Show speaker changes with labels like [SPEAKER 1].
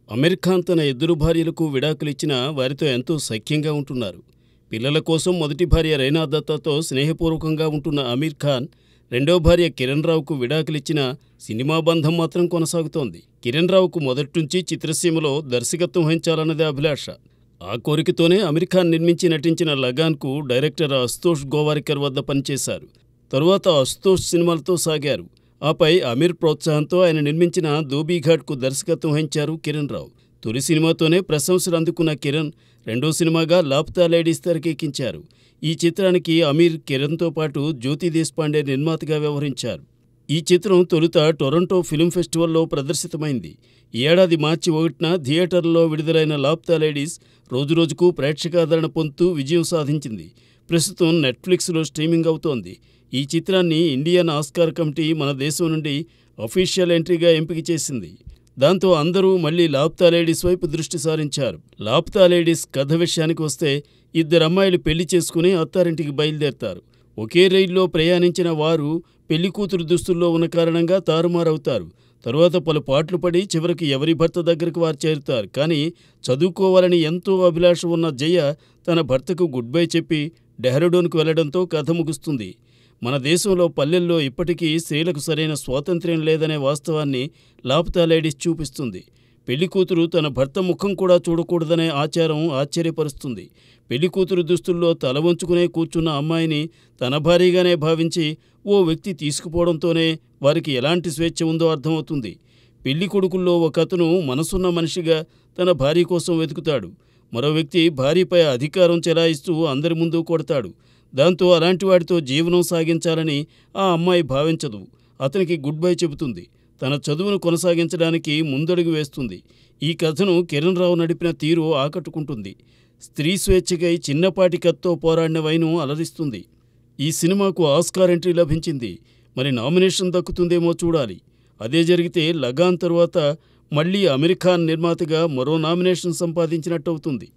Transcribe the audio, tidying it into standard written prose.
[SPEAKER 1] అమీర్ ఖాన్ తన ఇద్దరు భార్యలకు విడాకులిచ్చినా వారితో ఎంతో సఖ్యంగా ఉంటున్నారు. పిల్లల కోసం మొదటి భార్య రైనా దత్తాతో స్నేహపూర్వకంగా ఉంటున్న అమీర్ ఖాన్ రెండో భార్య కిరణ్ రావుకు విడాకులిచ్చినా సినిమా బంధం మాత్రం కొనసాగుతోంది. కిరణ్ రావుకు మొదట్నుంచి చిత్రసీమలో దర్శకత్వం వహించాలన్నదే అభిలాష. ఆ కోరికతోనే అమీర్ ఖాన్ నిర్మించి నటించిన లగాన్కు డైరెక్టర్ అశుతోష్ గోవారికర్ వద్ద పనిచేశారు. తరువాత అశుతోష్ సినిమాలతో సాగారు. ఆపై అమీర్ ప్రోత్సాహంతో ఆయన నిర్మించిన ధోబీఘాట్కు దర్శకత్వం వహించారు కిరణ్ రావు. తొలి సినిమాతోనే ప్రశంసలు అందుకున్న కిరణ్ రెండో సినిమాగా లాప్తా లేడీస్ తెరకెక్కించారు. ఈ చిత్రానికి అమీర్ కిరణ్తో పాటు జ్యోతి దేశ్పాండే నిర్మాతగా వ్యవహరించారు. ఈ చిత్రం తొలుత టొరంటో ఫిల్మ్ ఫెస్టివల్లో ప్రదర్శితమైంది. ఈ ఏడాది మార్చి 1న థియేటర్లలో విడుదలైన లాప్తా లేడీస్ రోజురోజుకు ప్రేక్షకాదరణ పొందుతూ విజయం సాధించింది. ప్రస్తుతం నెట్ఫ్లిక్స్లో స్ట్రీమింగ్ అవుతోంది. ఈ చిత్రాన్ని ఇండియన్ ఆస్కార్ కమిటీ మన దేశం నుండి అఫీషియల్ ఎంట్రీగా ఎంపిక చేసింది. దాంతో అందరూ మళ్లీ లాప్తా లేడీస్ వైపు దృష్టి సారించారు. లాప్తా లేడీస్ కథ విషయానికి వస్తే, ఇద్దరు అమ్మాయిలు పెళ్లి చేసుకుని అత్తారింటికి బయలుదేరతారు. ఒకే రైల్లో ప్రయాణించిన వారు పెళ్లికూతురు దుస్తుల్లో ఉన్న కారణంగా తారుమారవుతారు. తరువాత పలు పాట్లు పడి చివరికి ఎవరి భర్త దగ్గరకు వారు చేరుతారు. కానీ చదువుకోవాలని ఎంతో అభిలాష ఉన్న జయ తన భర్తకు గుడ్ బై చెప్పి డెహ్రాడూన్కు వెళ్లడంతో కథ ముగుస్తుంది. మన దేశంలో పల్లెల్లో ఇప్పటికీ స్త్రీలకు సరైన స్వాతంత్ర్యం లేదనే వాస్తవాన్ని లాప్తా లేడీస్ చూపిస్తుంది. పెళ్లికూతురు తన భర్త ముఖం కూడా చూడకూడదనే ఆచారం ఆశ్చర్యపరుస్తుంది. పెళ్లికూతురు దుస్తుల్లో తల వంచుకునే కూర్చున్న అమ్మాయిని తన భార్యగానే భావించి ఓ వ్యక్తి తీసుకుపోవడంతోనే వారికి ఎలాంటి స్వేచ్ఛ ఉందో అర్థమవుతుంది. పెళ్లి కొడుకుల్లో ఒకతను మనసున్న మనిషిగా తన భార్య కోసం వెతుకుతాడు. మరో వ్యక్తి భార్యపై అధికారం చెలాయిస్తూ అందరి ముందు కొడతాడు. దాంతో అలాంటి వాడితో జీవనం సాగించాలని ఆ అమ్మాయి భావించదు. అతనికి గుడ్ బై చెబుతుంది. తన చదువును కొనసాగించడానికి ముందడుగు వేస్తుంది. ఈ కథను కిరణ్ రావు నడిపిన తీరు ఆకట్టుకుంటుంది. స్త్రీ స్వేచ్ఛకై చిన్నపాటి కత్తో పోరాడిన వైను అలరిస్తుంది. ఈ సినిమాకు ఆస్కార్ ఎంట్రీ లభించింది. మరి నామినేషన్ దక్కుతుందేమో చూడాలి. అదే జరిగితే లగాన్ తరువాత మళ్లీ అమీర్ ఖాన్ నిర్మాతగా మరో నామినేషన్ సంపాదించినట్టవుతుంది.